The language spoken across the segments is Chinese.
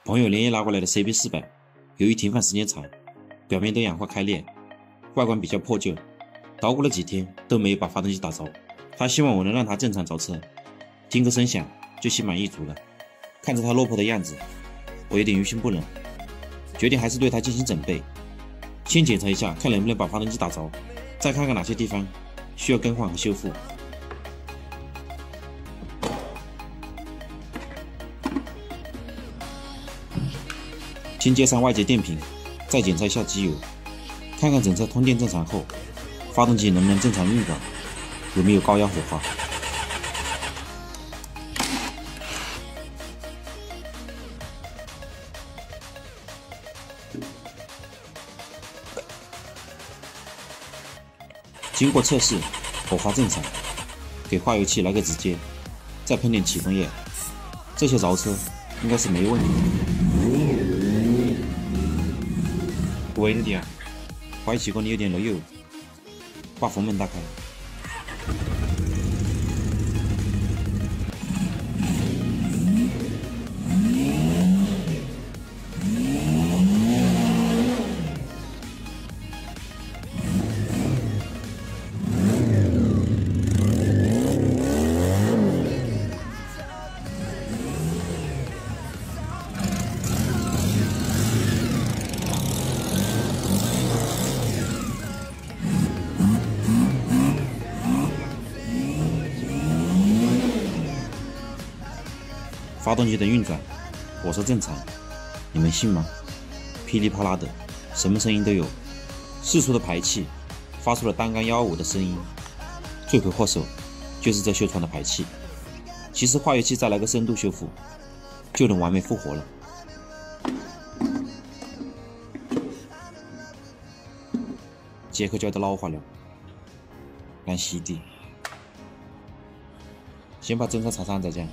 朋友连夜拉过来的 CB400，由于停放时间长，表面都氧化开裂，外观比较破旧，捣鼓了几天都没有把发动机打着。他希望我能让他正常着车，听个声响就心满意足了。看着他落魄的样子，我有点于心不忍，决定还是对他进行整备，先检查一下，看能不能把发动机打着，再看看哪些地方需要更换和修复。先接上外接电瓶，再检查一下机油，看看整车通电正常后，发动机能不能正常运转，有没有高压火花。经过测试，火花正常，给化油器来个直接，再喷点启动液，这些着车应该是没问题的。喂，兄弟啊，化油器锅里有点漏油，把风门打开。发动机的运转，我说正常，你们信吗？噼里啪啦的，什么声音都有。释出的排气发出了单缸125的声音，罪魁祸首就是这锈穿的排气。其实化油器再来个深度修复，就能完美复活了。杰克教的老话了，按洗底，先把整车擦上再讲。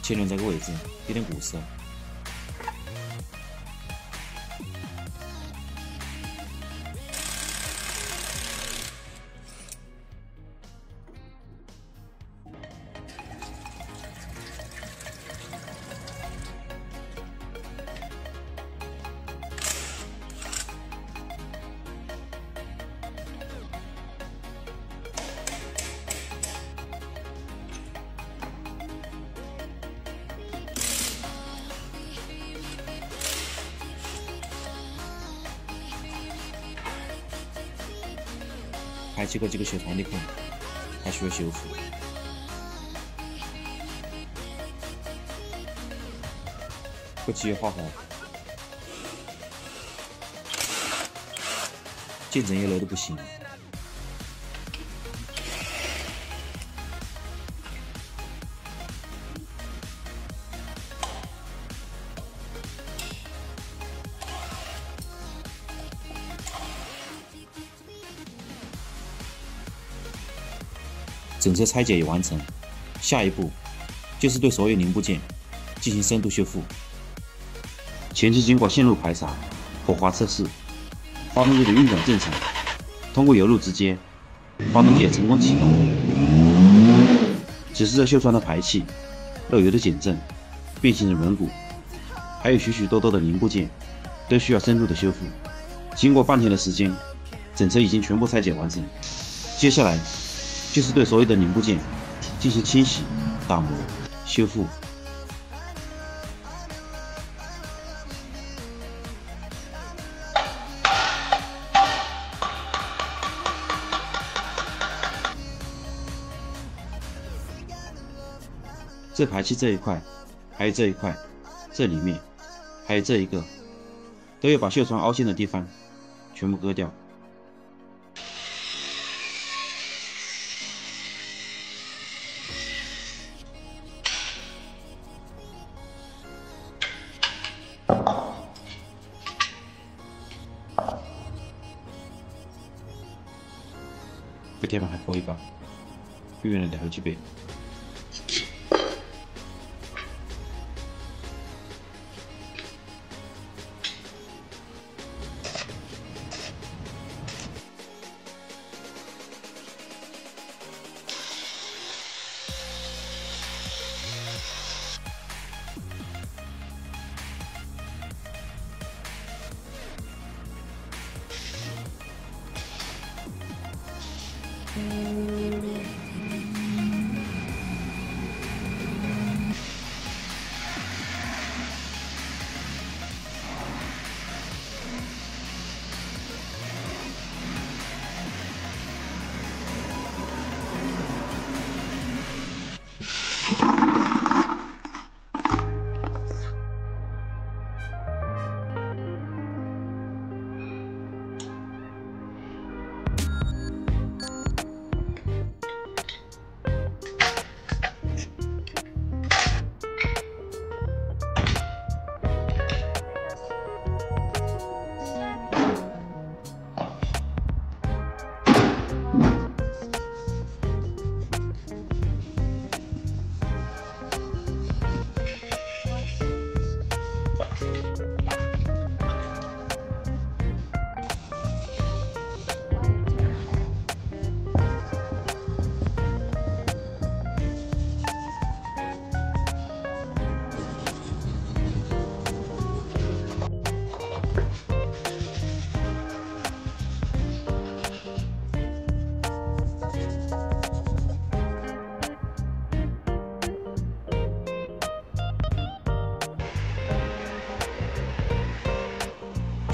前轮这个位置有点故事啊。排气口几个锈穿的孔还需要修复。这机油好好，减震也漏得不行。整车拆解也完成，下一步就是对所有零部件进行深度修复。前期经过线路排查、火花测试，发动机的运转正常，通过油路直接，发动机也成功启动。只是这锈穿的排气、漏油的减震、变形的轮毂，还有许许多多的零部件，都需要深度的修复。经过半天的时间，整车已经全部拆解完成。接下来就是对所有的零部件进行清洗、打磨、修复。这排气这一块，还有这一块，这里面，还有这一个，都要把锈床凹陷的地方全部割掉。被铁板还拨一把，避免了两个级别。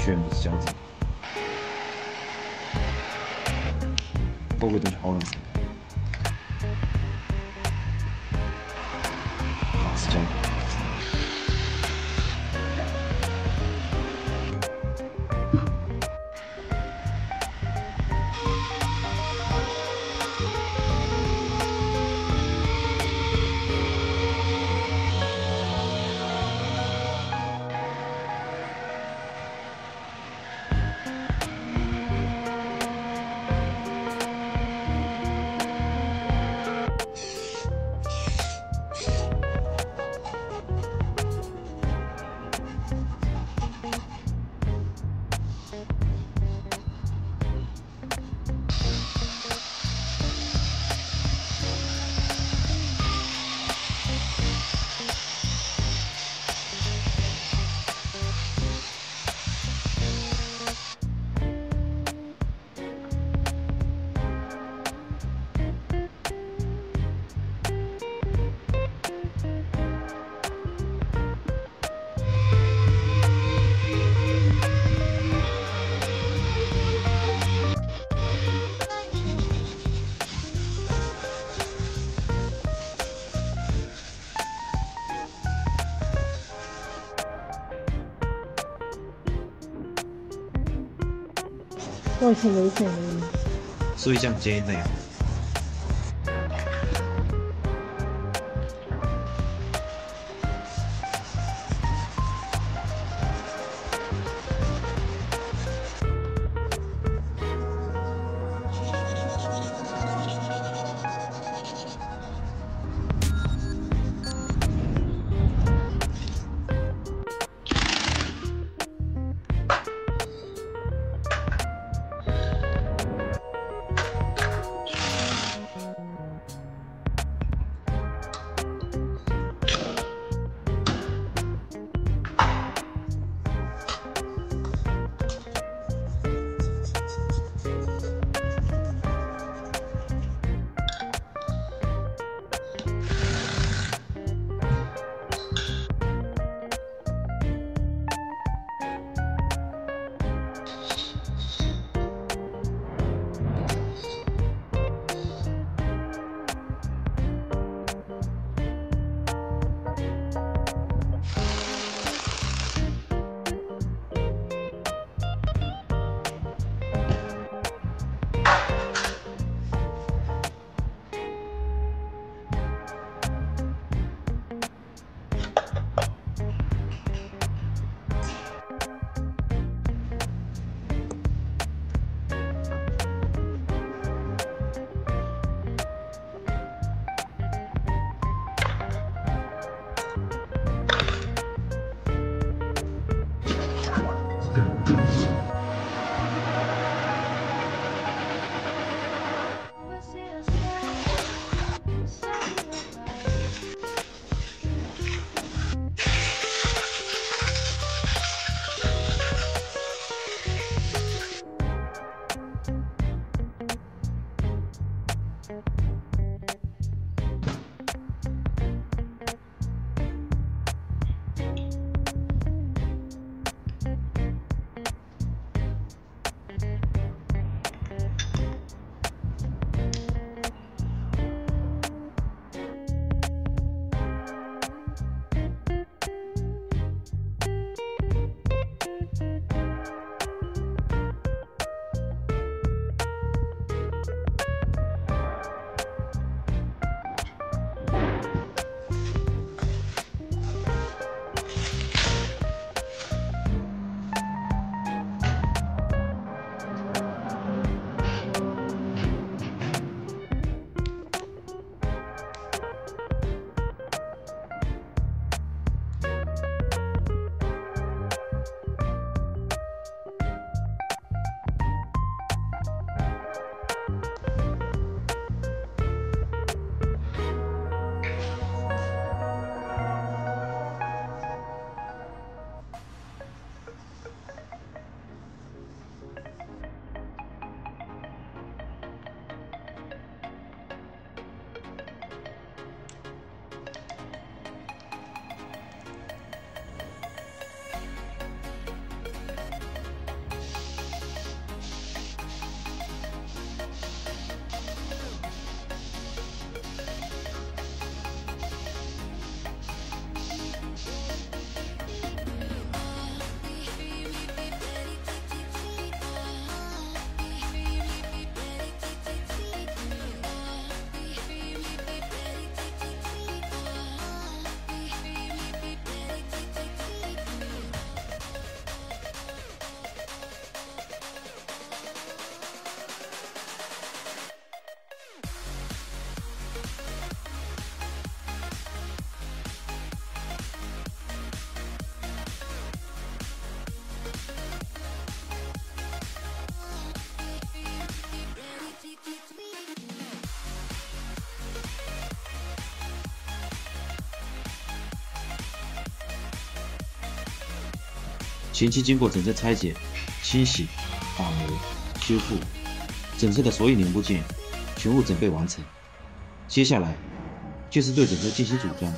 全部是这样子，包个东西好冷，是这样。我挺危险的。所以这样建议那样。前期经过整车拆解、清洗、打磨、修复，整车的所有零部件全部准备完成。接下来就是对整车进行组装。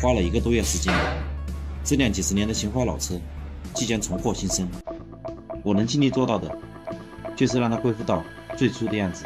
花了1个多月时间。这辆几十年的情怀老车即将重获新生，我能尽力做到的，就是让它恢复到最初的样子。